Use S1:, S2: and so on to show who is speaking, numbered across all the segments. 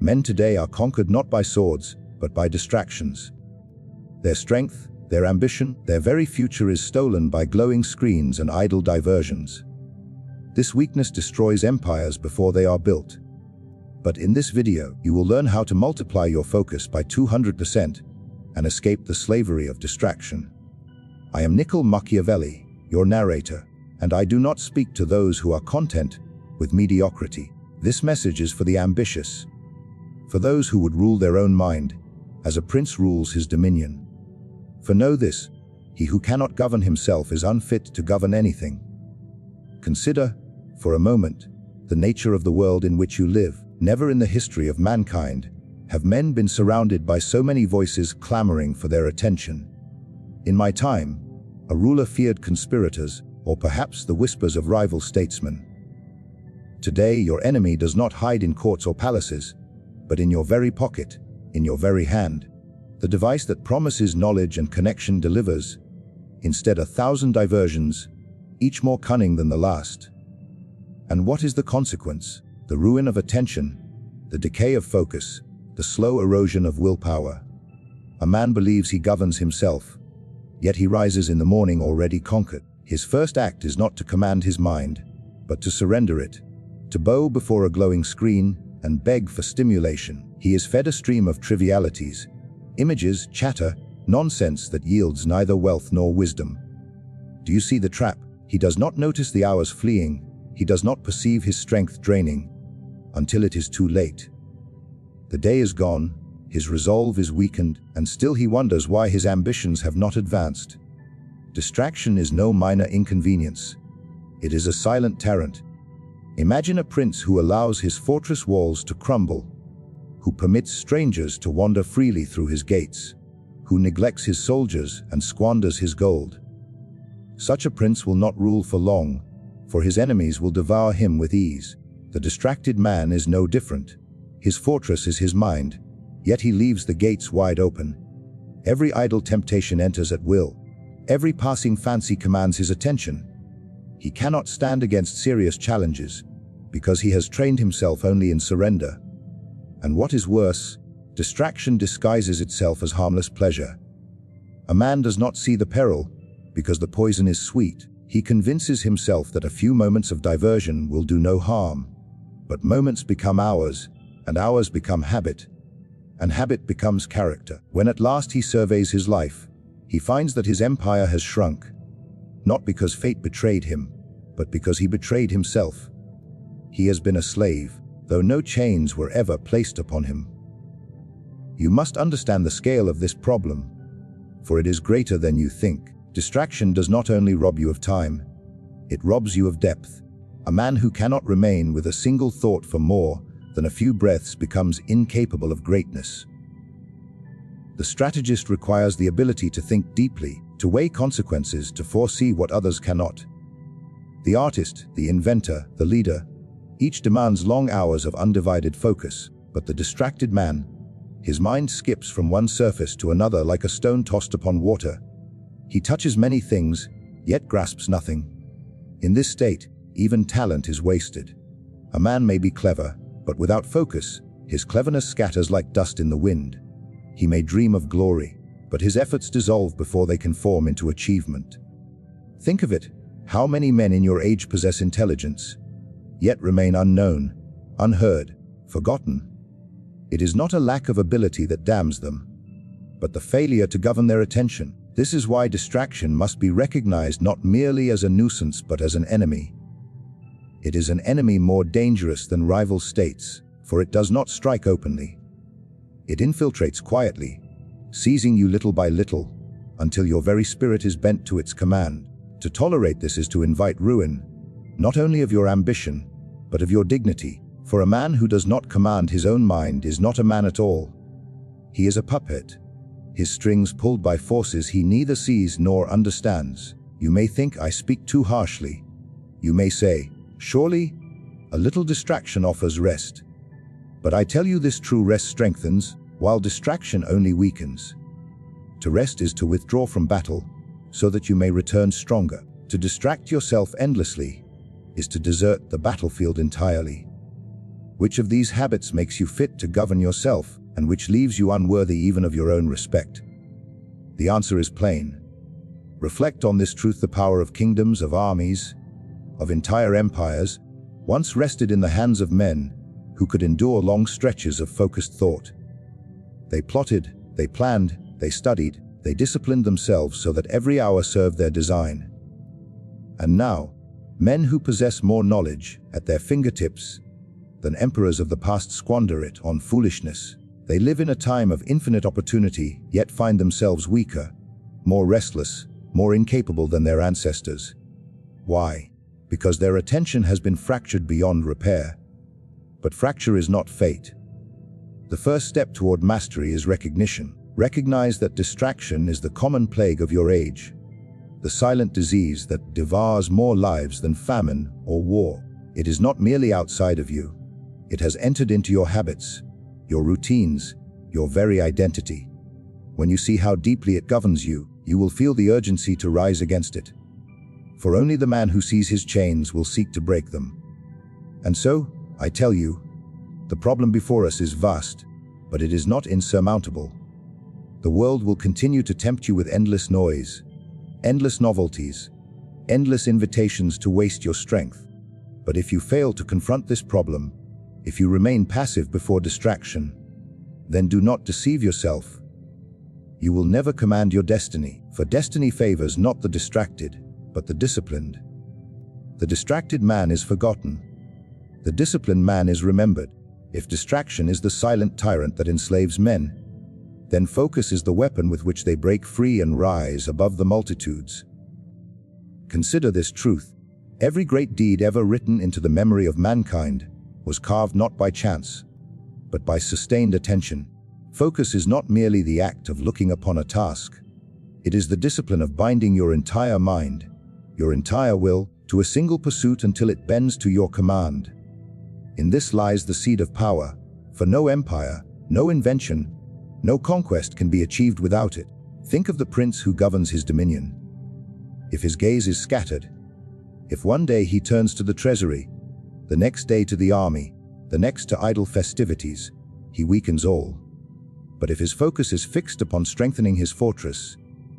S1: Men today are conquered not by swords, but by distractions. Their strength, their ambition, their very future is stolen by glowing screens and idle diversions. This weakness destroys empires before they are built. But in this video, you will learn how to multiply your focus by 200% and escape the slavery of distraction. I am Niccolò Machiavelli, your narrator, and I do not speak to those who are content with mediocrity. This message is for the ambitious, for those who would rule their own mind, as a prince rules his dominion. For know this, he who cannot govern himself is unfit to govern anything. Consider, for a moment, the nature of the world in which you live. Never in the history of mankind have men been surrounded by so many voices clamoring for their attention. In my time, a ruler feared conspirators, or perhaps the whispers of rival statesmen. Today, your enemy does not hide in courts or palaces, but in your very pocket, in your very hand. The device that promises knowledge and connection delivers, instead 1,000 diversions, each more cunning than the last. And what is the consequence? The ruin of attention, the decay of focus, the slow erosion of willpower. A man believes he governs himself, yet he rises in the morning already conquered. His first act is not to command his mind, but to surrender it, to bow before a glowing screen and beg for stimulation. He is fed a stream of trivialities, images, chatter, nonsense that yields neither wealth nor wisdom. Do you see the trap? He does not notice the hours fleeing, he does not perceive his strength draining, until it is too late. The day is gone, his resolve is weakened, and still he wonders why his ambitions have not advanced. Distraction is no minor inconvenience. It is a silent tyrant. Imagine a prince who allows his fortress walls to crumble, who permits strangers to wander freely through his gates, who neglects his soldiers and squanders his gold. Such a prince will not rule for long, for his enemies will devour him with ease. The distracted man is no different. His fortress is his mind, yet he leaves the gates wide open. Every idle temptation enters at will. Every passing fancy commands his attention. He cannot stand against serious challenges, because he has trained himself only in surrender. And what is worse, distraction disguises itself as harmless pleasure. A man does not see the peril, because the poison is sweet. He convinces himself that a few moments of diversion will do no harm. But moments become hours, and hours become habit, and habit becomes character. When at last he surveys his life, he finds that his empire has shrunk, not because fate betrayed him, but because he betrayed himself. He has been a slave, though no chains were ever placed upon him. You must understand the scale of this problem, for it is greater than you think. Distraction does not only rob you of time, it robs you of depth. A man who cannot remain with a single thought for more than a few breaths becomes incapable of greatness. The strategist requires the ability to think deeply, to weigh consequences, to foresee what others cannot. The artist, the inventor, the leader, each demands long hours of undivided focus, but the distracted man, his mind skips from one surface to another like a stone tossed upon water. He touches many things, yet grasps nothing. In this state, even talent is wasted. A man may be clever, but without focus, his cleverness scatters like dust in the wind. He may dream of glory, but his efforts dissolve before they can form into achievement. Think of it, how many men in your age possess intelligence, yet remain unknown, unheard, forgotten? It is not a lack of ability that damns them, but the failure to govern their attention. This is why distraction must be recognized not merely as a nuisance but as an enemy. It is an enemy more dangerous than rival states, for it does not strike openly. It infiltrates quietly, seizing you little by little, until your very spirit is bent to its command. To tolerate this is to invite ruin, not only of your ambition, but of your dignity, for a man who does not command his own mind is not a man at all. He is a puppet, his strings pulled by forces he neither sees nor understands. You may think I speak too harshly. You may say, surely, a little distraction offers rest. But I tell you this true rest strengthens, while distraction only weakens. To rest is to withdraw from battle, so that you may return stronger. To distract yourself endlessly is to desert the battlefield entirely. Which of these habits makes you fit to govern yourself, and which leaves you unworthy even of your own respect? The answer is plain. Reflect on this truth. The power of kingdoms, of armies, of entire empires, once rested in the hands of men who could endure long stretches of focused thought. They plotted, they planned, they studied, they disciplined themselves so that every hour served their design. And now, men who possess more knowledge at their fingertips than emperors of the past squander it on foolishness. They live in a time of infinite opportunity, yet find themselves weaker, more restless, more incapable than their ancestors. Why? Because their attention has been fractured beyond repair. But fracture is not fate. The first step toward mastery is recognition. Recognize that distraction is the common plague of your age, the silent disease that devours more lives than famine or war. It is not merely outside of you. It has entered into your habits, your routines, your very identity. When you see how deeply it governs you, you will feel the urgency to rise against it. For only the man who sees his chains will seek to break them. And so, I tell you, the problem before us is vast, but it is not insurmountable. The world will continue to tempt you with endless noise, endless novelties, endless invitations to waste your strength. But if you fail to confront this problem, if you remain passive before distraction, then do not deceive yourself. You will never command your destiny, for destiny favors not the distracted, but the disciplined. The distracted man is forgotten. The disciplined man is remembered. If distraction is the silent tyrant that enslaves men, then focus is the weapon with which they break free and rise above the multitudes. Consider this truth. Every great deed ever written into the memory of mankind was carved not by chance, but by sustained attention. Focus is not merely the act of looking upon a task. It is the discipline of binding your entire mind, your entire will, to a single pursuit until it bends to your command. In this lies the seed of power, for no empire, no invention, no conquest can be achieved without it. Think of the prince who governs his dominion. If his gaze is scattered, if one day he turns to the treasury, the next day to the army, the next to idle festivities, he weakens all. But if his focus is fixed upon strengthening his fortress,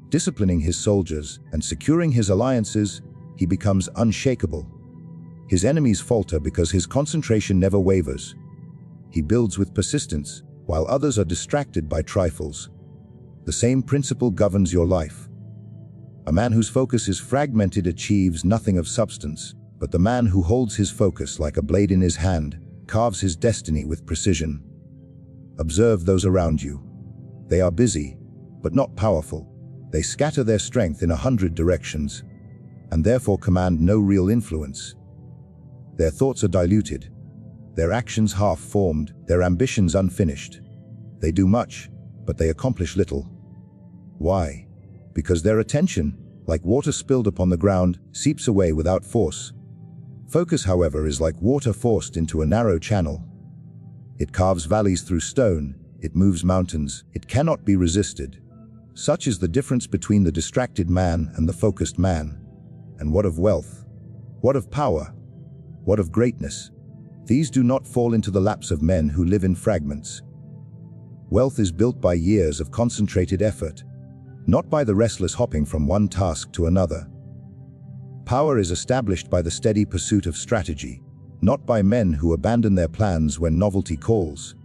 S1: disciplining his soldiers, and securing his alliances, he becomes unshakable. His enemies falter because his concentration never wavers. He builds with persistence, while others are distracted by trifles. The same principle governs your life. A man whose focus is fragmented achieves nothing of substance, but the man who holds his focus like a blade in his hand carves his destiny with precision. Observe those around you. They are busy, but not powerful. They scatter their strength in 100 directions, and therefore command no real influence. Their thoughts are diluted, their actions half-formed, their ambitions unfinished. They do much, but they accomplish little. Why? Because their attention, like water spilled upon the ground, seeps away without force. Focus, however, is like water forced into a narrow channel. It carves valleys through stone, it moves mountains, it cannot be resisted. Such is the difference between the distracted man and the focused man. And what of wealth? What of power? What of greatness? These do not fall into the laps of men who live in fragments. Wealth is built by years of concentrated effort, not by the restless hopping from one task to another. Power is established by the steady pursuit of strategy, not by men who abandon their plans when novelty calls.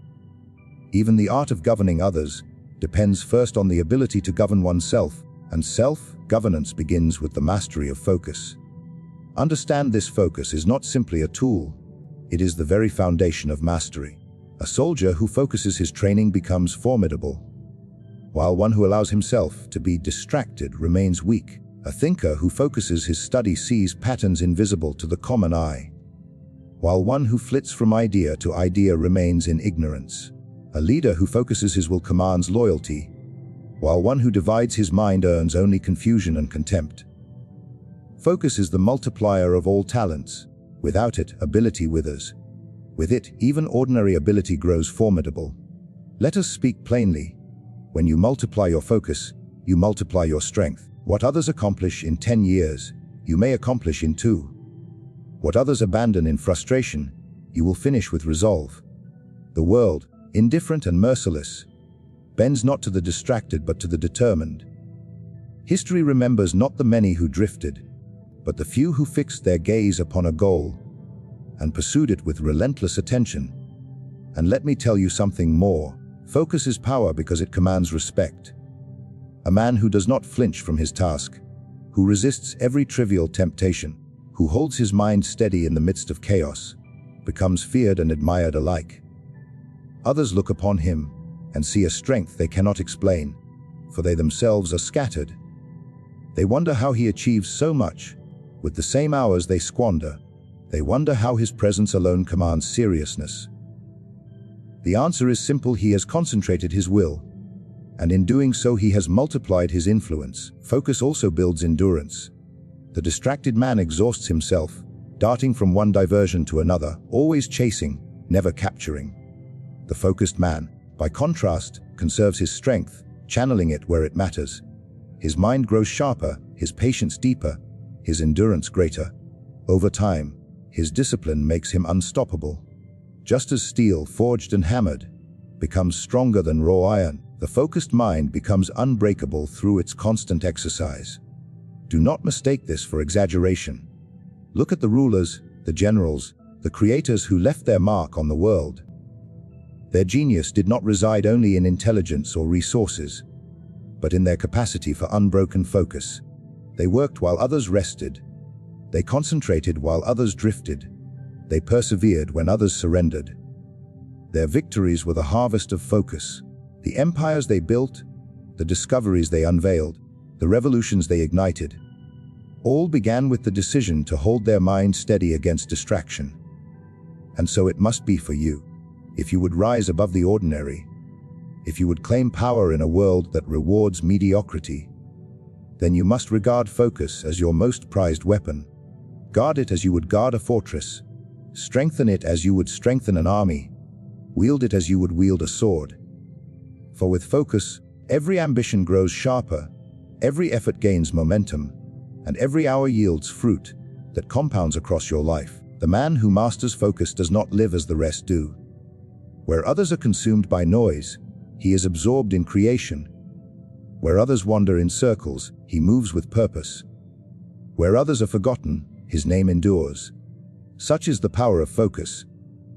S1: Even the art of governing others depends first on the ability to govern oneself, and self-governance begins with the mastery of focus. Understand this: focus is not simply a tool, it is the very foundation of mastery. A soldier who focuses his training becomes formidable, while one who allows himself to be distracted remains weak. A thinker who focuses his study sees patterns invisible to the common eye, while one who flits from idea to idea remains in ignorance. A leader who focuses his will commands loyalty, while one who divides his mind earns only confusion and contempt. Focus is the multiplier of all talents. Without it, ability withers. With it, even ordinary ability grows formidable. Let us speak plainly. When you multiply your focus, you multiply your strength. What others accomplish in 10 years, you may accomplish in 2. What others abandon in frustration, you will finish with resolve. The world, indifferent and merciless, bends not to the distracted but to the determined. History remembers not the many who drifted, but the few who fixed their gaze upon a goal and pursued it with relentless attention. And let me tell you something more. Focus is power because it commands respect. A man who does not flinch from his task, who resists every trivial temptation, who holds his mind steady in the midst of chaos, becomes feared and admired alike. Others look upon him and see a strength they cannot explain, for they themselves are scattered. They wonder how he achieves so much with the same hours they squander. They wonder how his presence alone commands seriousness. The answer is simple: he has concentrated his will, and in doing so he has multiplied his influence. Focus also builds endurance. The distracted man exhausts himself, darting from one diversion to another, always chasing, never capturing. The focused man, by contrast, conserves his strength, channeling it where it matters. His mind grows sharper, his patience deeper, his endurance greater. Over time, his discipline makes him unstoppable. Just as steel, forged and hammered, becomes stronger than raw iron, the focused mind becomes unbreakable through its constant exercise. Do not mistake this for exaggeration. Look at the rulers, the generals, the creators who left their mark on the world. Their genius did not reside only in intelligence or resources, but in their capacity for unbroken focus. They worked while others rested. They concentrated while others drifted. They persevered when others surrendered. Their victories were the harvest of focus. The empires they built, the discoveries they unveiled, the revolutions they ignited, all began with the decision to hold their mind steady against distraction. And so it must be for you. If you would rise above the ordinary, if you would claim power in a world that rewards mediocrity, then you must regard focus as your most prized weapon. Guard it as you would guard a fortress. Strengthen it as you would strengthen an army. Wield it as you would wield a sword. For with focus, every ambition grows sharper, every effort gains momentum, and every hour yields fruit that compounds across your life. The man who masters focus does not live as the rest do. Where others are consumed by noise, he is absorbed in creation. Where others wander in circles, he moves with purpose. Where others are forgotten, his name endures. Such is the power of focus,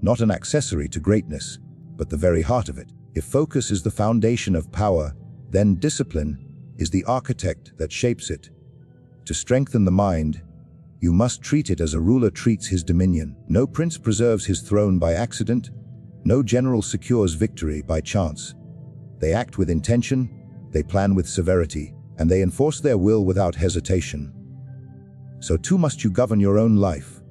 S1: not an accessory to greatness, but the very heart of it. If focus is the foundation of power, then discipline is the architect that shapes it. To strengthen the mind, you must treat it as a ruler treats his dominion. No prince preserves his throne by accident. No general secures victory by chance. They act with intention, they plan with severity, and they enforce their will without hesitation. So too must you govern your own life.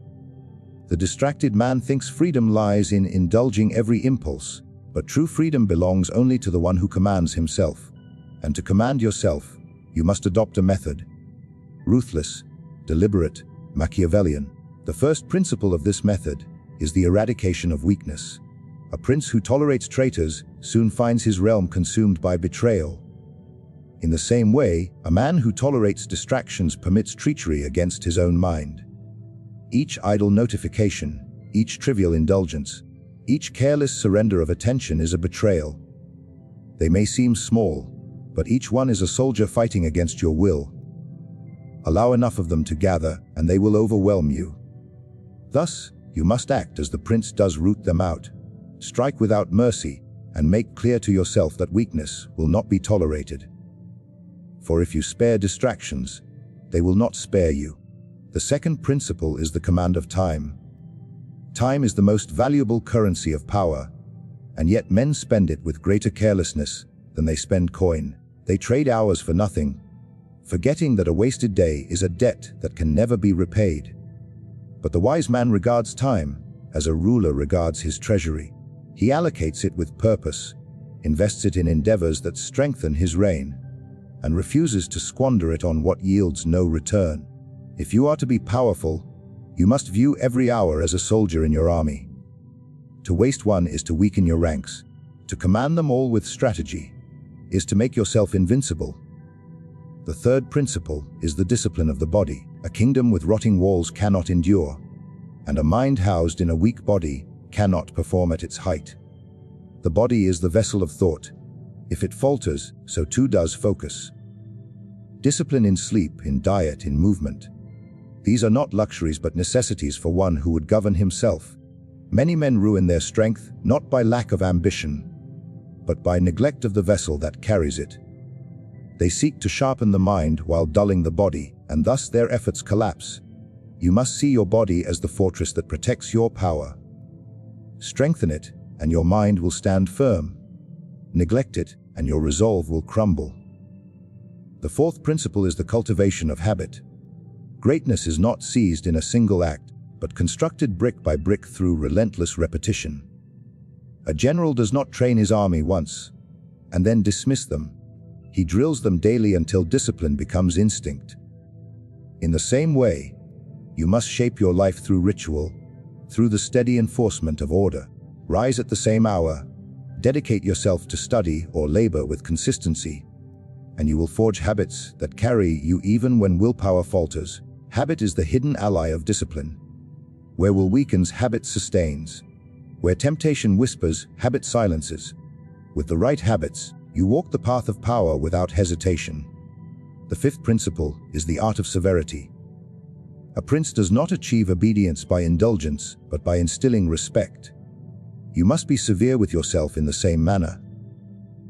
S1: The distracted man thinks freedom lies in indulging every impulse, but true freedom belongs only to the one who commands himself. And to command yourself, you must adopt a method. Ruthless, deliberate, Machiavellian. The first principle of this method is the eradication of weakness. A prince who tolerates traitors soon finds his realm consumed by betrayal. In the same way, a man who tolerates distractions permits treachery against his own mind. Each idle notification, each trivial indulgence, each careless surrender of attention is a betrayal. They may seem small, but each one is a soldier fighting against your will. Allow enough of them to gather, and they will overwhelm you. Thus, you must act as the prince does: root them out. Strike without mercy, and make clear to yourself that weakness will not be tolerated. For if you spare distractions, they will not spare you. The second principle is the command of time. Time is the most valuable currency of power, and yet men spend it with greater carelessness than they spend coin. They trade hours for nothing, forgetting that a wasted day is a debt that can never be repaid. But the wise man regards time as a ruler regards his treasury. He allocates it with purpose, invests it in endeavors that strengthen his reign, and refuses to squander it on what yields no return. If you are to be powerful, you must view every hour as a soldier in your army. To waste one is to weaken your ranks. To command them all with strategy is to make yourself invincible. The third principle is the discipline of the body. A kingdom with rotting walls cannot endure, and a mind housed in a weak body cannot perform at its height. The body is the vessel of thought. If it falters, so too does focus. Discipline in sleep, in diet, in movement. These are not luxuries but necessities for one who would govern himself. Many men ruin their strength, not by lack of ambition, but by neglect of the vessel that carries it. They seek to sharpen the mind while dulling the body, and thus their efforts collapse. You must see your body as the fortress that protects your power. Strengthen it, and your mind will stand firm. Neglect it, and your resolve will crumble. The fourth principle is the cultivation of habit. Greatness is not seized in a single act, but constructed brick by brick through relentless repetition. A general does not train his army once, and then dismiss them. He drills them daily until discipline becomes instinct. In the same way, you must shape your life through ritual, through the steady enforcement of order. Rise at the same hour, dedicate yourself to study or labor with consistency, and you will forge habits that carry you even when willpower falters. Habit is the hidden ally of discipline. Where will weakens, habit sustains. Where temptation whispers, habit silences. With the right habits, you walk the path of power without hesitation. The fifth principle is the art of severity. A prince does not achieve obedience by indulgence, but by instilling respect. You must be severe with yourself in the same manner.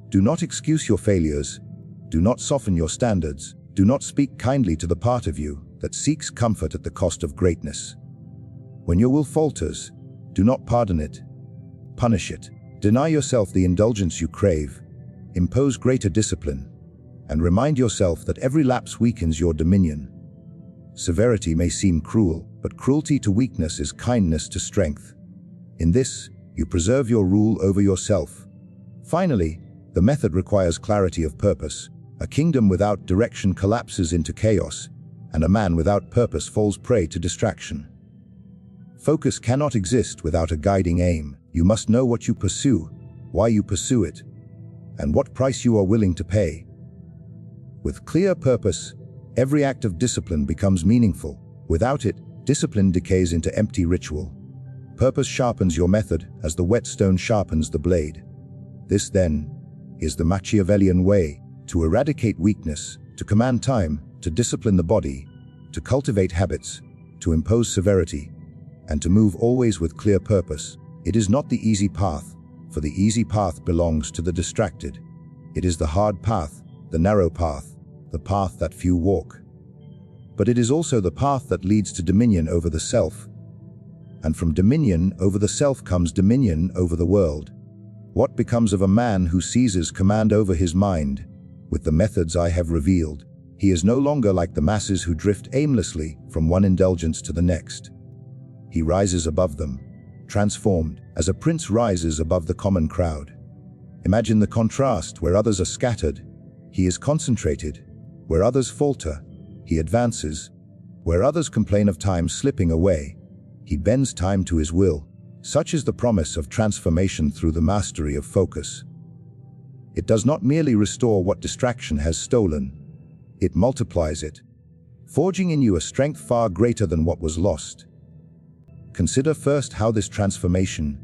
S1: Do not excuse your failures. Do not soften your standards. Do not speak kindly to the part of you that seeks comfort at the cost of greatness. When your will falters, do not pardon it. Punish it. Deny yourself the indulgence you crave. Impose greater discipline. And remind yourself that every lapse weakens your dominion. Severity may seem cruel, but cruelty to weakness is kindness to strength. In this, you preserve your rule over yourself. Finally, the method requires clarity of purpose. A kingdom without direction collapses into chaos, and a man without purpose falls prey to distraction. Focus cannot exist without a guiding aim. You must know what you pursue, why you pursue it, and what price you are willing to pay. With clear purpose, every act of discipline becomes meaningful. Without it, discipline decays into empty ritual. Purpose sharpens your method as the whetstone sharpens the blade. This, then, is the Machiavellian way: to eradicate weakness, to command time, to discipline the body, to cultivate habits, to impose severity, and to move always with clear purpose. It is not the easy path, for the easy path belongs to the distracted. It is the hard path, the narrow path, the path that few walk. But it is also the path that leads to dominion over the self. And from dominion over the self comes dominion over the world. What becomes of a man who seizes command over his mind? With the methods I have revealed, he is no longer like the masses who drift aimlessly from one indulgence to the next. He rises above them, transformed, as a prince rises above the common crowd. Imagine the contrast: where others are scattered, he is concentrated. Where others falter, he advances. Where others complain of time slipping away, he bends time to his will. Such is the promise of transformation through the mastery of focus. It does not merely restore what distraction has stolen, it multiplies it, forging in you a strength far greater than what was lost. Consider first how this transformation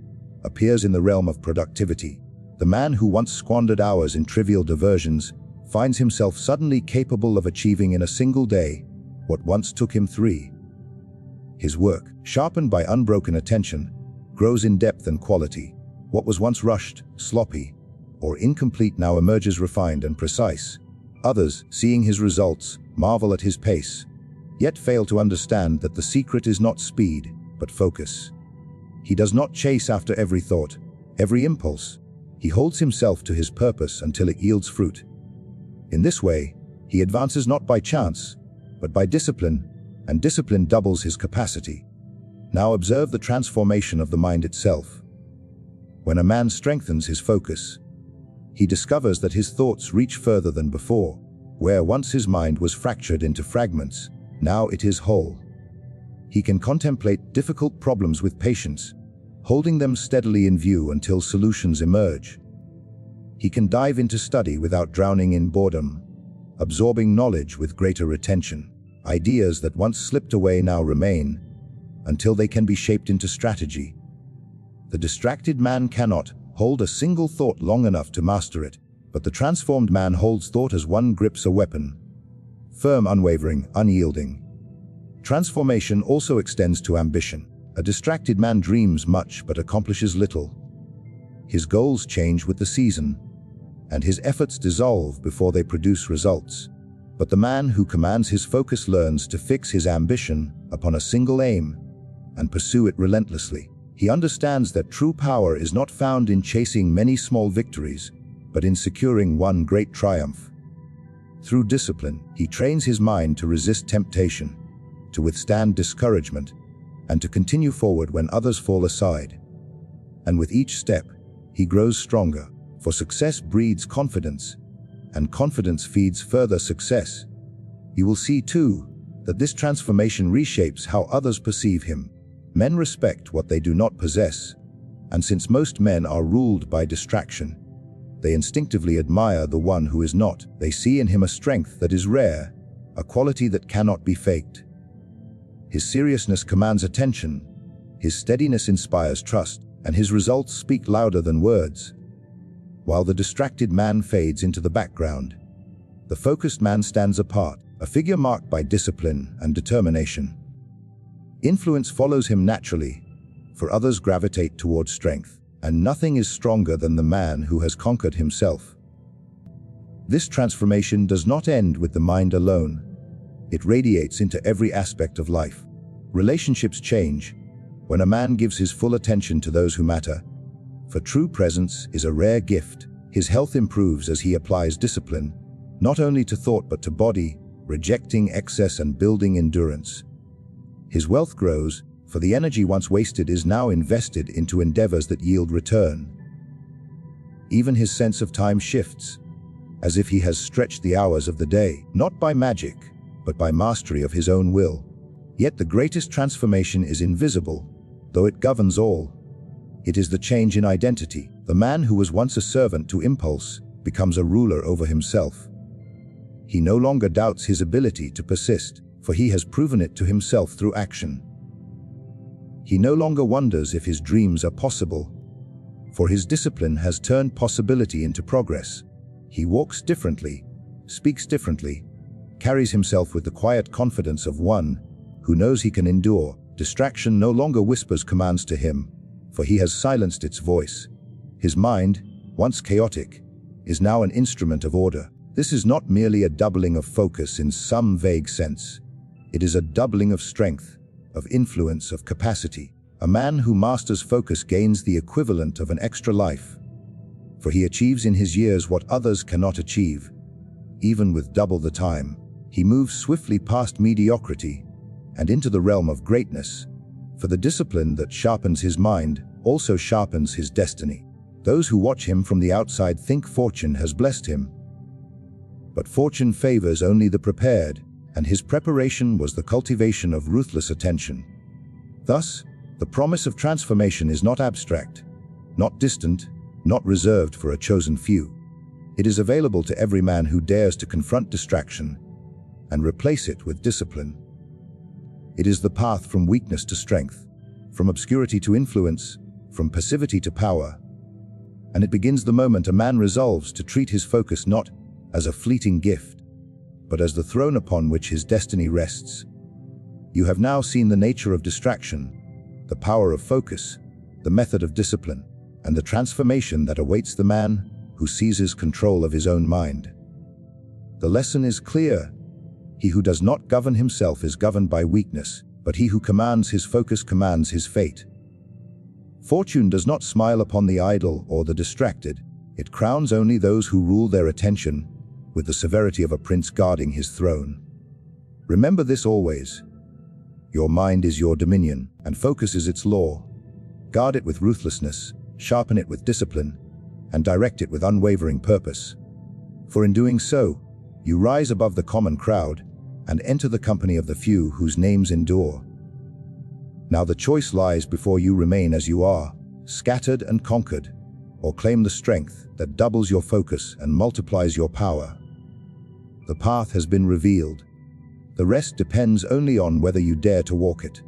S1: appears in the realm of productivity. The man who once squandered hours in trivial diversions finds himself suddenly capable of achieving in a single day what once took him 3. His work, sharpened by unbroken attention, grows in depth and quality. What was once rushed, sloppy, or incomplete now emerges refined and precise. Others, seeing his results, marvel at his pace, yet fail to understand that the secret is not speed, but focus. He does not chase after every thought, every impulse. He holds himself to his purpose until it yields fruit. In this way, he advances not by chance, but by discipline, and discipline doubles his capacity. Now observe the transformation of the mind itself. When a man strengthens his focus, he discovers that his thoughts reach further than before. Where once his mind was fractured into fragments, now it is whole. He can contemplate difficult problems with patience, holding them steadily in view until solutions emerge. He can dive into study without drowning in boredom, absorbing knowledge with greater retention. Ideas that once slipped away now remain, until they can be shaped into strategy. The distracted man cannot hold a single thought long enough to master it, but the transformed man holds thought as one grips a weapon. Firm, unwavering, unyielding. Transformation also extends to ambition. A distracted man dreams much but accomplishes little. His goals change with the season, and his efforts dissolve before they produce results. But the man who commands his focus learns to fix his ambition upon a single aim and pursue it relentlessly. He understands that true power is not found in chasing many small victories, but in securing one great triumph. Through discipline, he trains his mind to resist temptation, to withstand discouragement, and to continue forward when others fall aside. And with each step, he grows stronger, for success breeds confidence, and confidence feeds further success. You will see, too, that this transformation reshapes how others perceive him. Men respect what they do not possess, and since most men are ruled by distraction, they instinctively admire the one who is not. They see in him a strength that is rare, a quality that cannot be faked. His seriousness commands attention, his steadiness inspires trust, and his results speak louder than words. While the distracted man fades into the background, the focused man stands apart, a figure marked by discipline and determination. Influence follows him naturally, for others gravitate toward strength, and nothing is stronger than the man who has conquered himself. This transformation does not end with the mind alone. It radiates into every aspect of life. Relationships change when a man gives his full attention to those who matter. For true presence is a rare gift. His health improves as he applies discipline, not only to thought but to body, rejecting excess and building endurance. His wealth grows, for the energy once wasted is now invested into endeavors that yield return. Even his sense of time shifts, as if he has stretched the hours of the day, not by magic, but by mastery of his own will. Yet the greatest transformation is invisible, though it governs all. It is the change in identity. The man who was once a servant to impulse becomes a ruler over himself. He no longer doubts his ability to persist, for he has proven it to himself through action. He no longer wonders if his dreams are possible, for his discipline has turned possibility into progress. He walks differently, speaks differently, carries himself with the quiet confidence of one who knows he can endure. Distraction no longer whispers commands to him, for he has silenced its voice. His mind, once chaotic, is now an instrument of order. This is not merely a doubling of focus in some vague sense. It is a doubling of strength, of influence, of capacity. A man who masters focus gains the equivalent of an extra life, for he achieves in his years what others cannot achieve. Even with double the time, he moves swiftly past mediocrity and into the realm of greatness, for the discipline that sharpens his mind also sharpens his destiny. Those who watch him from the outside think fortune has blessed him, but fortune favors only the prepared, and his preparation was the cultivation of ruthless attention. Thus, the promise of transformation is not abstract, not distant, not reserved for a chosen few. It is available to every man who dares to confront distraction and replace it with discipline. It is the path from weakness to strength, from obscurity to influence, from passivity to power. And it begins the moment a man resolves to treat his focus not as a fleeting gift, but as the throne upon which his destiny rests. You have now seen the nature of distraction, the power of focus, the method of discipline, and the transformation that awaits the man who seizes control of his own mind. The lesson is clear. He who does not govern himself is governed by weakness, but he who commands his focus commands his fate. Fortune does not smile upon the idle or the distracted. It crowns only those who rule their attention with the severity of a prince guarding his throne. Remember this always. Your mind is your dominion, and focus is its law. Guard it with ruthlessness, sharpen it with discipline, and direct it with unwavering purpose. For in doing so, you rise above the common crowd and enter the company of the few whose names endure. Now the choice lies before you: remain as you are, scattered and conquered, or claim the strength that doubles your focus and multiplies your power. The path has been revealed. The rest depends only on whether you dare to walk it.